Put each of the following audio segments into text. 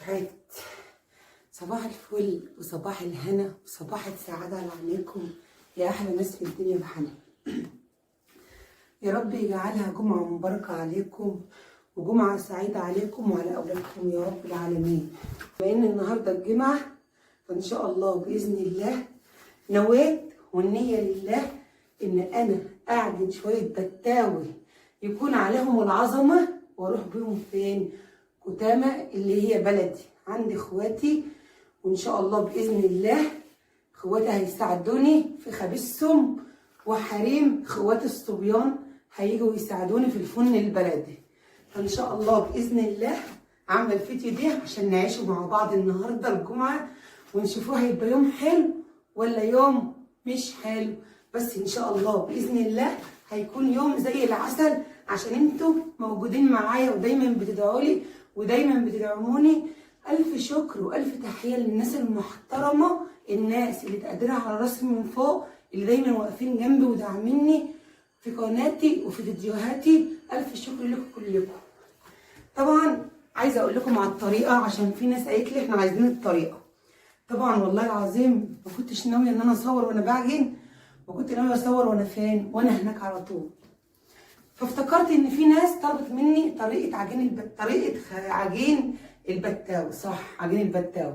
صحيت. صباح الفل وصباح الهنا وصباح السعادة على عينيكم يا أحلى ناس في الدنيا بحالها. يا رب يجعلها جمعة مباركة عليكم وجمعة سعيدة عليكم وعلى أولادكم يا رب العالمين. بما إن النهاردة الجمعة فإن شاء الله بإذن الله نويت والنية لله إن أنا أعجن شوية بتاوي يكون عليهم العظمة وأروح بيهم فين؟ كتامة اللي هي بلدي عند إخواتي، وإن شاء الله بإذن الله إخواتي هيساعدوني في خبيزهم وحريم إخواتي الصبيان هيجوا يساعدوني في الفن البلدي. فإن شاء الله بإذن الله عاملة الفيديو دي عشان نعيشه مع بعض النهاردة الجمعة ونشوفوه هيبقى يوم حلو ولا يوم مش حلو، بس إن شاء الله بإذن الله هيكون يوم زي العسل عشان انتوا موجودين معايا ودايما بتدعولي ودايما بتدعموني. ألف شكر وألف تحية للناس المحترمة، الناس اللي تقدرها على راسي من فوق، اللي دايما واقفين جنبي وداعميني في قناتي وفي فيديوهاتي. ألف شكر لكم كلكم. طبعا عايزة أقول لكم على الطريقة عشان في ناس قالت لي احنا عايزين الطريقة. طبعا والله العظيم ما كنتش ناوية إن أنا أصور وأنا بعجن، وكنت ناوية أصور وأنا فين؟ وأنا هناك على طول. فافتكرت ان في ناس طلبت مني طريقه عجين البتاو، صح، عجين البتاو.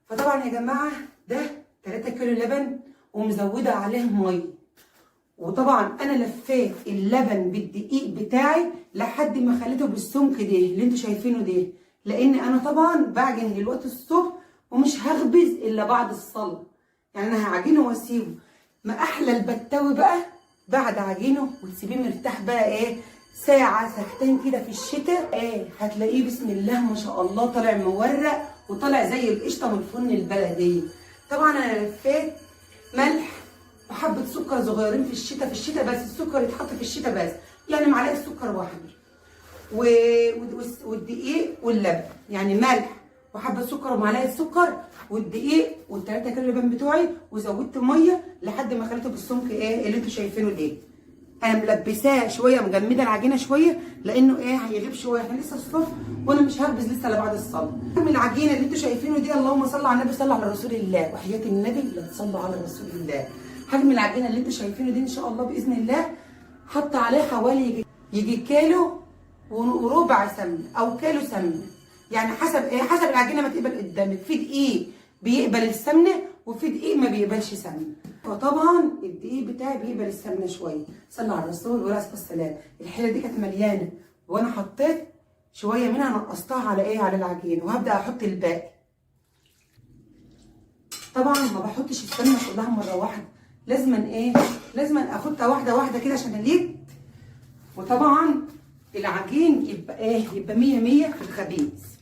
فطبعا يا جماعه ده 3 كيلو لبن ومزوده عليه ميه، وطبعا انا لفيت اللبن بالدقيق بتاعي لحد ما خليته بالسمك ده اللي انتوا شايفينه ده، لان انا طبعا بعجن دلوقتي الصبح ومش هخبز الا بعد الصلاه، يعني انا هعجنه واسيبه. ما احلى البتاوي بقى بعد عجينه وتسيبيه مرتاح بقى ساعة ساعتين كده في الشتاء هتلاقيه بسم الله ما شاء الله طالع مورق وطالع زي القشطة من الفرن البلدي. طبعا انا لفيت ملح وحبة سكر صغيرين في الشتاء بس، السكر يتحط في الشتاء بس، يعني معلقة سكر واحدة والدقيق واللبن، يعني ملح وحبة سكر ومعلقة سكر والدقيق وال3 كيلو لبن بتوعي، وزودت ميه لحد ما خليته بالسمك اللي انتوا شايفينه ده. انا ملبساه شويه مجمده العجينه شويه لانه هيغيب شويه، احنا لسه الصبح وانا مش هخبز لسه الا بعد الصلاه. من العجينه اللي انتوا شايفينه دي اللهم صل على النبي، صل على رسول الله، وحياه النبي لا تصلوا على رسول الله. حجم العجينه اللي انتوا شايفينه دي ان شاء الله باذن الله حط عليه حوالي يجي كيلو وربع سمنه او كيلو سمنه، يعني حسب العجينه ما تقبل قدامك. في دقيق بيقبل السمنه وفي دقيق ما بيقبلش سمنه، فطبعا الدقيق بتاعي بيقبل السمنه شويه. صلى على الرسول وعليه الصلاه والسلام. الحله دي كانت مليانه وانا حطيت شويه منها نقصتها على على العجينه، وهبدا احط الباقي. طبعا ما بحطش السمنه كلها مره واحده، لازما اخدها واحده واحده كده عشان اليد. وطبعا العجين يبقى 100 100 في الخبيز.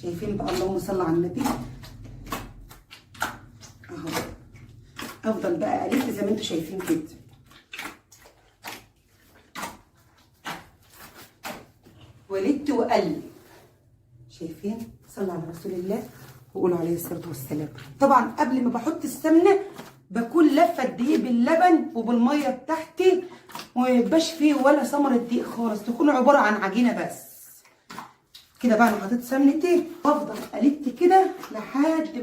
شايفين بقى اللهم صل على النبي اهو. افضل بقى الف زي ما انتوا شايفين كده، ولدت وقلب. شايفين؟ صلوا على رسول الله وقولوا عليه الصلاه والسلام. طبعا قبل ما بحط السمنه بكون لفه الدقيق باللبن وبالميه بتاعتي، وميبقاش فيه ولا ثمره دقيق خالص، تكون عباره عن عجينه بس. كده بقى انا حطيت سمنتي وافضل الف كده لحد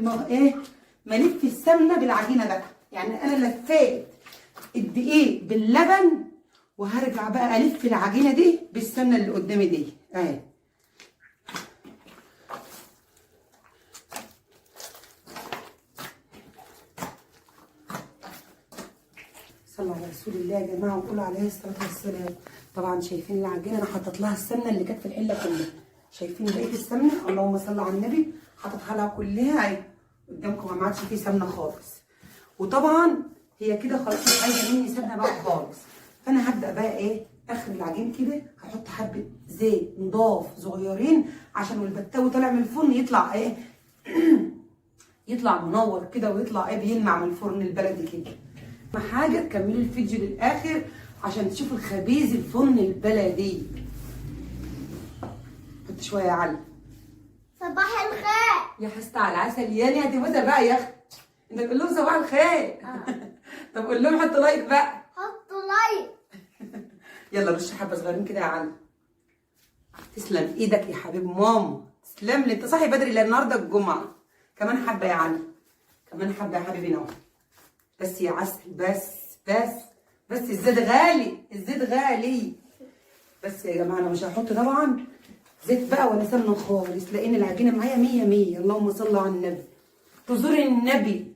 ما الف السمنه بالعجينه بقى. يعني انا لفيت الدقيق باللبن وهرجع بقى الف العجينه دي بالسمنه اللي قدامي دي اهي. صلوا على رسول الله يا جماعه وقولوا عليه الصلاه والسلام. طبعا شايفين العجينه انا حطيت لها السمنه اللي كانت في الحله كلها. شايفين بقيه السمنه اللهم صل على النبي حطيتها لها كلها اهي قدامكم، ما عادش فيه سمنه خالص. وطبعا هي كده خلاص مش عايزه مني سمنه بقى خالص. فانا هبدا بقى اخر العجين كده هحط حبه زيت نضاف صغيرين عشان والبتاوي طالع من الفرن يطلع يطلع منور كده ويطلع بيلمع من الفرن البلدي كده. اهم حاجه تكملوا الفيديو للاخر عشان تشوفوا الخبيز الفرن البلدي. حط شويه يا علي. صباح الخير يا حسة على العسل يا هتبوسها بقى يا اختي. انت تقول لهم صباح الخير. طب قول لهم حطوا لايك بقى. حطوا لايك. يلا رش حبه صغيرين كده يا علي. تسلم ايدك يا حبيب ماما، تسلم لي، انت صاحي بدري لان النهارده الجمعه. كمان حبه يا علي، كمان حبه يا حبيبي نور. بس يا عسل، بس الزيت غالي، الزيت غالي. بس يا جماعه انا مش هحط طبعا زيت بقى ولا سمنه خالص، لان العجينه معايا 100 100. اللهم صل على النبي.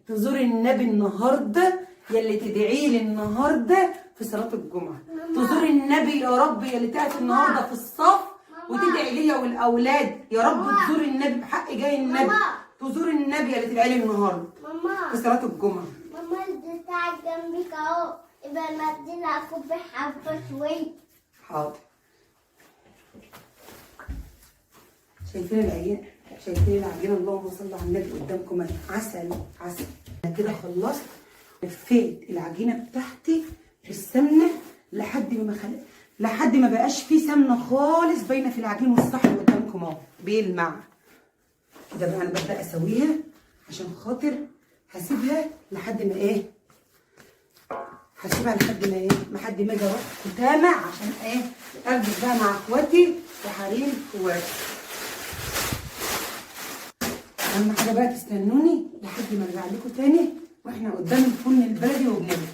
تزور النبي النهارده، يلي تدعي لي النهارده في صلاه الجمعه. تزور النبي يا رب، يلي تقف النهارده في الصف وتدعي ليا والاولاد يا رب. تزور النبي بحق جاي النبي. تزور النبي يلي تدعي لي النهارده في صلاه الجمعه. ماما الزيت بتاعك جنبك اهو، يبقى نزل اكب حبه شويه. حاضر. شايفين العجينه؟ شايفين العجينه؟ اللهم صل على النبي قدامكم اهي. عسل عسل. انا كده خلصت. لفيت العجينه بتاعتي في السمنه لحد ما بقاش فيه سمنه خالص باينه في العجين، والصحن قدامكم اهو بيلمع كده. بقى انا ببدا اسويها عشان خاطر هسيبها لحد ما ايه، هسيبها لحد ما ايه، لحد ما اجي اروح كتامه عشان ايه، ارجع بقى مع اخواتي وحريم اخواتي. اهم حاجه بقى تستنوني لحد ما ارجع لكم تاني واحنا قدام الفرن البلدي وبنعمل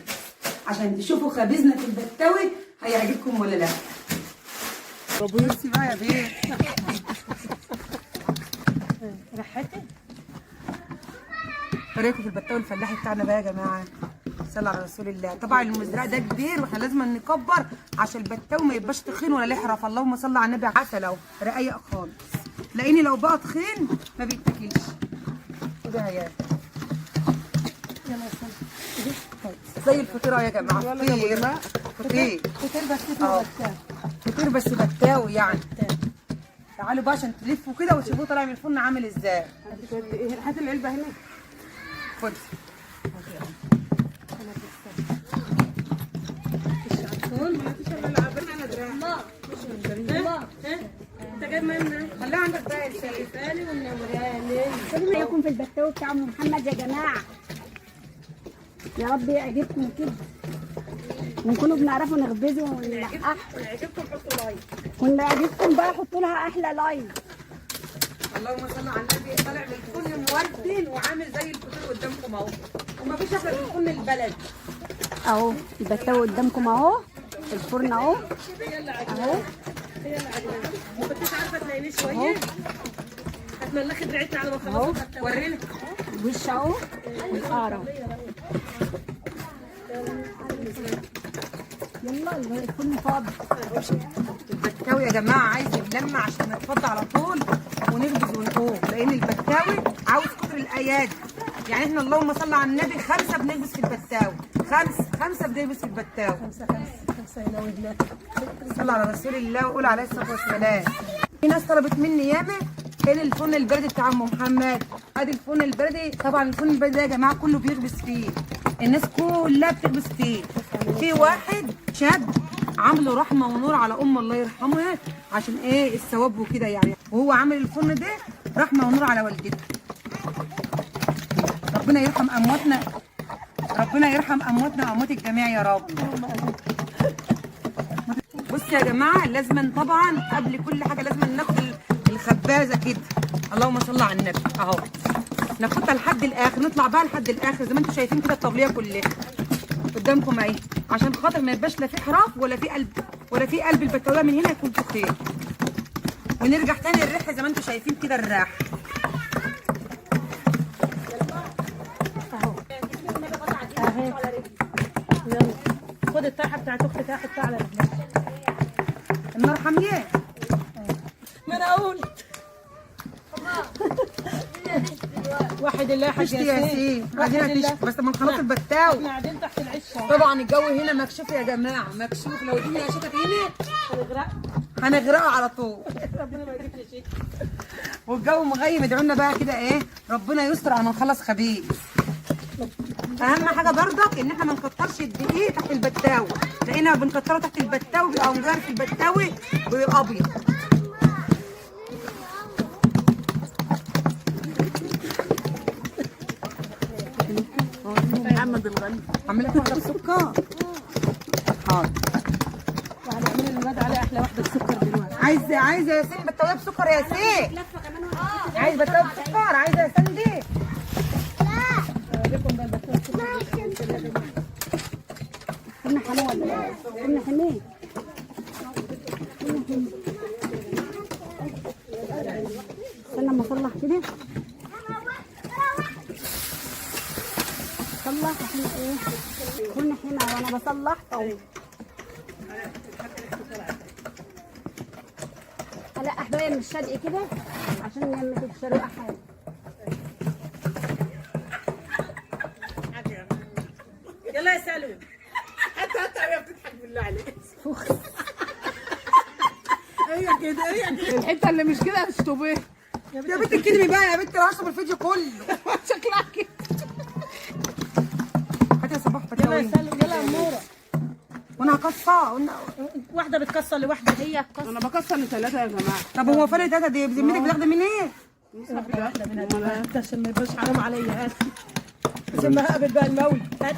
عشان تشوفوا خبزنا في البتاوي هيعجبكم ولا لا. بصي بقى يا بيه ريحتي طريقه في البتاوي الفلاحي بتاعنا بقى يا جماعه. صلى على رسول الله. طبعا المزرعه ده كبير واحنا لازم نكبر عشان البتاوي ما يبقاش تخين ولا يحرف. اللهم صل على النبي. عسل اهو رقيق خالص، لاني لو بقى تخين ما بيتاكلش. كده يا زي الفطيره يا جماعه. فطير بس بتاوي يعني. تعالوا بقى عشان تلفوا كده وتشوفوه طالع من الفرن عامل ازاي. هات العلبه هنا. خد. انت جايب منها؟ خليها عندك بقى الشايفاني والنمراني. خلينا يكون في البتاوي بتاع ام محمد يا جماعه. يا رب يعجبكم كده ونكونوا بنعرفوا نخبزه ونلقحه. يعجبكم حطوا لايك، واللي يعجبكم بقى حطوا لها احلى لايك. اللهم صل على النبي. طالع من الفرن موردن وعامل زي الفطير قدامكم اهو، ومفيش احلى من الفرن البلدي اهو. البتاوي قدامكم اهو، الفرن اهو اهو. ما كنتش عارفه تلاقيني شويه. هتملخي دراعتنا على ما خلصت. ورينا وش اهو والقاره. يلا الفرن فاضي. البتاوي يا جماعه عايز يتلم عشان نتفضى على طول ونخبز ونقوم، لان البتاوي عاوز كتر الايادي. يعني احنا اللهم صل على النبي 5 بنخبز في البتاوي. 5 بنخبز في البتاوي. 5 هنا وهناك. صلى على رسول الله وقول عليه الصلاه والسلام. في ناس طلبت مني ياما كان الفرن البلدي بتاع ام محمد. ادي الفرن البلدي. طبعا الفرن البلدي ده يا جماعه كله بيخبز فيه، الناس كلها بتخبز فيه. في واحد شاب عامله رحمه ونور على الله يرحمها عشان ايه الثواب وكده يعني، وهو عامل الفرن ده رحمه ونور على والدته. ربنا يرحم امواتنا، ربنا يرحم امواتنا واموات الجميع يا رب. بصوا يا جماعه لازم طبعا قبل كل حاجه لازم ناخد الخبازه كده. اللهم صل على النبي اهو، ناخدها لحد الاخر، نطلع بقى لحد الاخر زي ما انتم شايفين كده. الطبليه كلها قدامكم اهي عشان خاطر ما يبقاش لا في حراف ولا في قلب البتاويه من هنا يكون تخين. ونرجع تاني الريحه زي ما انتم شايفين كده الراح اهو اهي. يلا خد الطرحه بتاعت اختك حطها على رجلك. النار حاميه. ما انا قلت واحد الله يا حاج يا ياسين قاعدين بس ما نخلص البتاوي. احنا قاعدين تحت العشه. طبعا الجو هنا مكشوف يا جماعه، مكشوف. لو الدنيا شتت هنا هنغرقه على طول. ربنا ما يجيب لي شيء. والجو مغيم. ادعوا لنا بقى كده ايه ربنا يستر على ما نخلص خبيث. اهم حاجه برضك ان احنا ما نكترش الدقيق تحت البتاوي، لان بنكتره تحت البتاوي بيبقى مجرد في البتاوي بيبقى ابيض. محمد الغني عامل لك واحده بسكر. حاضر. وهنعمل الولاد على احلى واحده بسكر دلوقتي. عايزه يا ياسين بتاويه بسكر يا ياسين. عايز بتاويه بسكر، عايزه يا ياسين دي. كنا حمو ولا كنا حميه؟ استنى اما اصلح كده. صلح عشان ايه؟ كنا حمى وانا بصلح طول. لا احبايا من الشرق كده عشان ما تكسروا حاجه. يلا يا سلوى. حتى يا بتضحك بالله عليك. هي كده هي كده. الحته اللي مش كده هتشطبيه يا بنت الكلمه بقى يا بنت، انا هشرب الفيديو كله. شكلها كده. هات يا صباح يلا بتاويه. يا سلوى يلا يا اموره. وانا هكسر واحده بتكسر لواحده هي انا بكسر لثلاثه يا جماعه. طب هو فين التلاته دي؟ بذمتك بتاخدي منين ايه؟ واحده منها عشان ما يبقاش حرام عليا. هات عشان ما هقابل بقى الموت. هات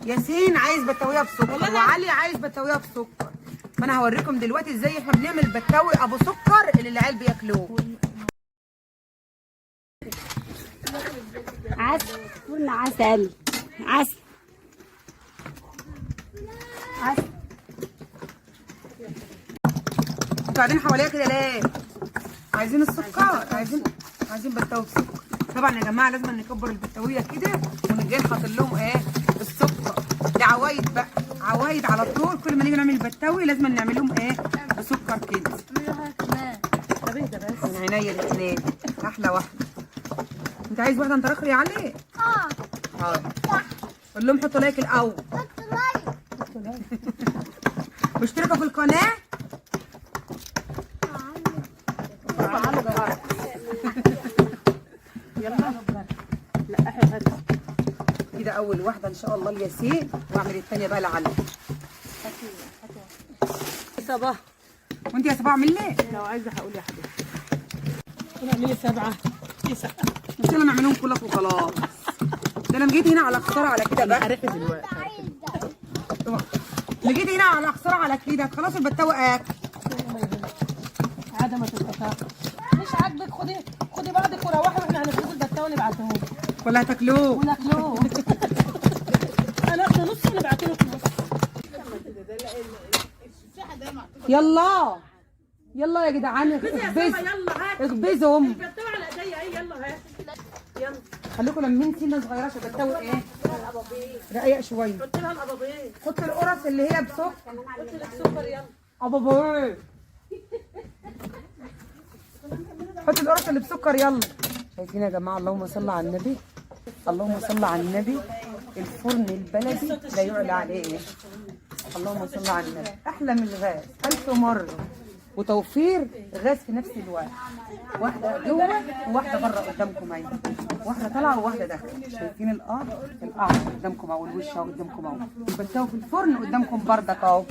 ياسين عايز بتاويه بسكر وعلي عايز بتاويه بسكر. فانا هوريكم دلوقتي ازاي احنا بنعمل بتاوي ابو سكر اللي العيال بياكلوه. عسل قلنا عسل عسل عسل. انتوا قاعدين حواليا كده ليه؟ عايزين السكر، عايزين بتاوي بسكر. طبعا يا جماعه لازم نكبر البتاويه كده ونجي حاطط لهم ايه؟ السكر. دي عوايد بقى، عوايد على طول. كل ما نيجي نعمل بتاوي لازم نعمل لهم ايه؟ بسكر كده. طب اهدى بس. من عينيا الاثنين احلى واحده. انت عايز واحده انت رخري عليه؟ اه. قول لهم حطوا لايك الاول. واشتركوا في القناه. يلا لا هات كده اول واحده ان شاء الله لياسين، واعمل الثانيه بقى لعلي. صباح. وانت يا صباح اعمل ليه؟ لو عايزه هقول يا حبيبتي. اعملي 7 9. ان شاء الله نعملهم كلك وخلاص. ده انا جيت هنا على خساره على كده بقى. عرفت دلوقتي. اللي جيت هنا على خساره على كده خلاص البتاوي اكل. عاده ما تتقطعش. مش عاجبك خدي بعضك وروحي واحنا هنفرز البتاوه نبعته لك. ولا هتاكلوه؟ وناكلوه. هناخد نص ونبعته لك نص. يلا يلا يا جدعان اخبزوا. يلا هات اخبزهم. البتاوه على ايديا اهي. يلا هات يلا. خليكم لمين سنه صغيره عشان البتاوي ايه؟ رقيق شويه. حط لها القبابيه. حط القرص اللي هي بسكر. حط لك سكر يلا. ابابا حط القرص اللي بسكر يلا. شايفين يا جماعه؟ اللهم صل على النبي، اللهم صل على النبي. الفرن البلدي لا يعلى عليه. اللهم صل على النبي. احلى من الغاز 1000 مره، وتوفير غاز في نفس الوقت. واحده جوه وواحده بره قدامكم اهي. واحده طالعه وواحده داخله. شايفين القعر قدامكم اهو، الوش اهو قدامكم اهو. البتاوه في الفرن قدامكم بردك اهو.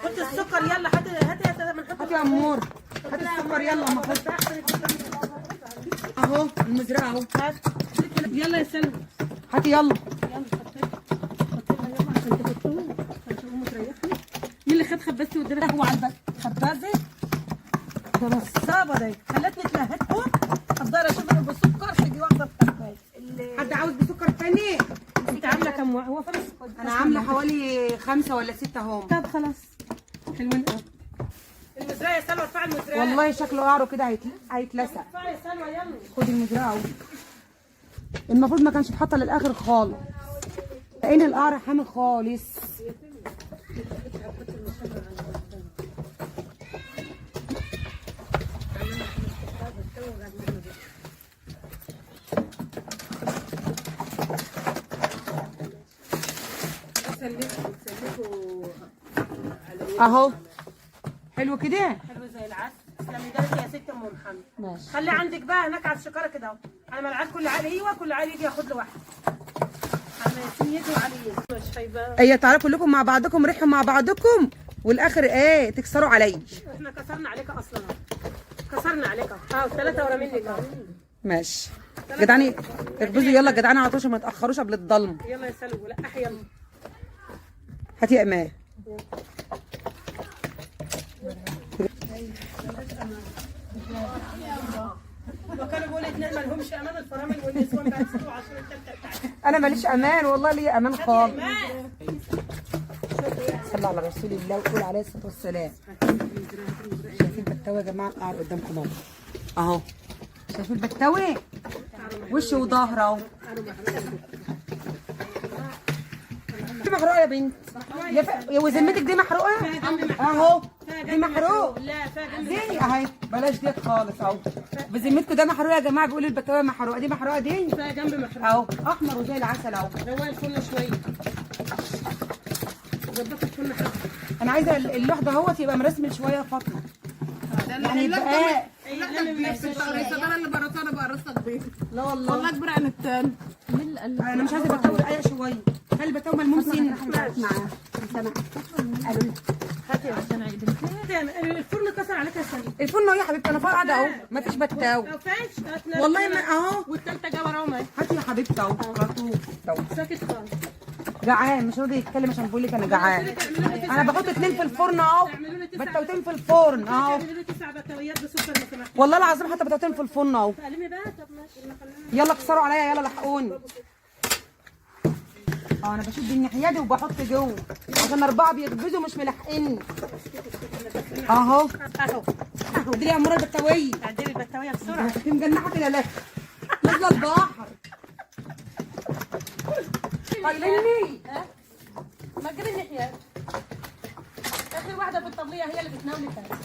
حط السكر يلا. هات يا من حط. هات يا امور، هات السكر يلا. ما احط اهو المزرعه اهو. هات يلا يا سلمى. هاتي يلا. مين اللي خد خبازتي واداني هو على خبازه؟ ده نصابه دي خلتني اتلهتهم. افضل اشوف اللي بالسكر تجي واحده بخباز. حد عاوز بسكر تاني؟ انت عامله كام واحد؟ هو فين السكر؟ انا عامله حوالي 5 ولا 6 اهم. طب خلاص حلوين قوي. المزرعه يا سلوى. ارفعي المزرعه. والله شكله قعره كده هيتلسع. ارفعي يا سلوى يلا. خدي المزرعه اهو. المفروض ما كانش اتحط للاخر خالص، لان القعر حامي خالص. اهو حلو كده. حلو زي العسل. تسلمي ايدك يا ست ام محمد. ماشي. خلي عندك بقى هناك على الشكاره كده اهو. على ما العيال كل عيل ايوه كل عيل يجي ياخد له واحده. على ياسين يجي وعلي يجي. مش هيبقى. ايه تعالوا كلكم مع بعضكم ريحوا مع بعضكم والاخر ايه تكسروا عليا. احنا كسرنا عليك اصلا اهو. كسرنا عليك اهو. 3 ورا منك اهو. ماشي جدعاني. اخبزوا يلا جدعاني على طول عشان ما تاخروش قبل الضلمه. يلا يا سلوى. لا يلا. هاتي يا امان. وكانوا بيقولوا اتنين ما لهمش امان، الفرامل والنسوان بقى يسيبوا عشان التالتة بتاعتي. انا ماليش امان والله، لي امان خالص. صلى على رسول الله وقول عليه الصلاه والسلام. شايفين البتاوي يا جماعه؟ قاعد قدامكم اهو. شايفين البتاوي؟ وش وظهر اهو. دي محروقه يا بنت. يا وذمتك دي محروقه؟ اهو دي محروق. لا فيها جنب دي اهي، بلاش ديت خالص اهو. بذمتكم ده محروق يا جماعه؟ بيقولوا البتاوه محروقه، دي محروقه دي فيها جنب محروق اهو، احمر وزي العسل اهو. روقي الفرن شويه، ظبطي الفرن حبه. انا عايزه اللوح اهوت يبقى مرسمل شويه يا فاطمه، يعني يبقى انا اللي برطانه بقى رصك بيه. لا والله والله كبر عن التاني. انا مش عايزه بتاوي رقيق شويه، خلي البتاوي ملموم سن. الفرن كسر عليك يا سليم. الفرن اهو يا حبيبتي، انا قاعده اهو مفيش بتاوي ما فيش والله، ما اهو. والتالتة جايه وراهم اهي. هاتي يا حبيبتي اهو على طول اهو. ساكت خالص. جعان مش راضي يتكلم عشان بقول لك انا جعان. انا بحط 2 في الفرن اهو، بتاوتين في الفرن اهو، اعملوا لي 9 بتاويات بسكر لو سمحتي. والله العظيم حتى بتاوتين في الفرن اهو. تعلمي بقى. طب ماشي. يلا كسروا عليا، يلا لحقوني. انا بشد الناحيه دي وبحط جوه عشان 4 بيخبزوا مش ملاحقيني اهو. اهو دي يا مراد البتاويه، عدلي البتاويه بسرعه. في مجنحه كده لا نازله البحر. طلعني ما تجيبي الناحيه. اخر واحده في الطبليه هي اللي بتناولي فيها.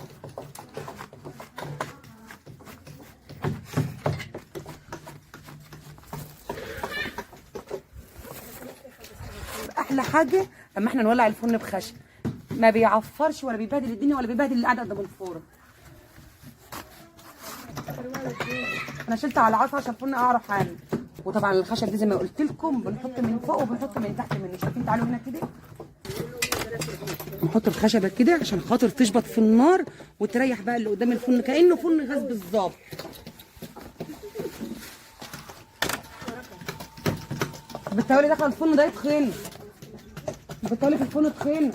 احلى حاجه اما احنا نولع الفرن بخشب، ما بيعفرش ولا بيبهدل الدنيا ولا بيبهدل اللي قاعده قدام الفرن. انا شلت على عصا عشان الفرن اعرف اعمل. وطبعا الخشب دي زي ما قلت لكم بنحط من فوق وبنحط من تحت منه. شايفين؟ تعالوا هنا كده نحط الخشبه كده عشان خاطر تشبط في النار وتريح بقى اللي قدام الفرن كانه فرن غاز بالظبط. بالتالي دخل الفرن ده يتخن، بالتالي في الفرن تخن.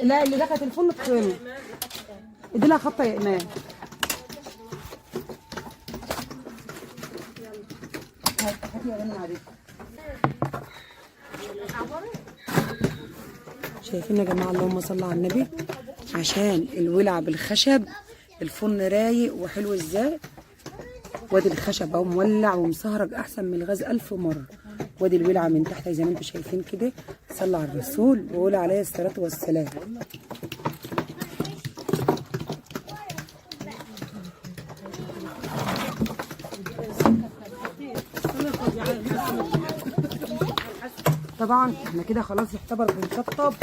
لا اللي دخلت الفرن تخن. ادي لها خطه يا ايمان. هاتي يا رنا عليك. شايفين يا جماعه؟ اللهم صل على النبي. عشان الولع بالخشب الفرن رايق وحلو ازاي. وادي الخشب اهو مولع ومسهرج احسن من الغاز 1000 مره. وادي الولعه من تحت زي ما انتم شايفين كده. صلى على الرسول وقول عليه الصلاه والسلام. طبعا احنا كده خلاص يعتبر بنشطب.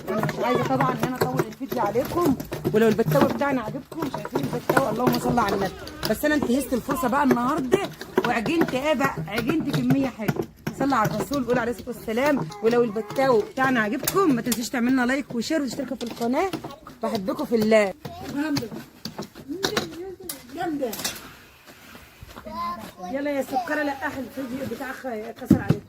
انا مش عايزه طبعا ان انا اطول الفيديو عليكم، ولو البتاوه بتاعنا عجبكم. شايفين البتاوه؟ اللهم صل على النبي. بس انا انتهزت الفرصه بقى النهارده وعجنت ايه بقى؟ عجنت كميه حلوه. صلى على الرسول قول عليه الصلاه والسلام. ولو البتاوه بتاعنا عجبكم ما تنسوش تعملنا لايك وشير وتشتركوا في القناه. بحبكم في الله. يلا يا سكره لقاح الفيديو بتاعك كسر عليك.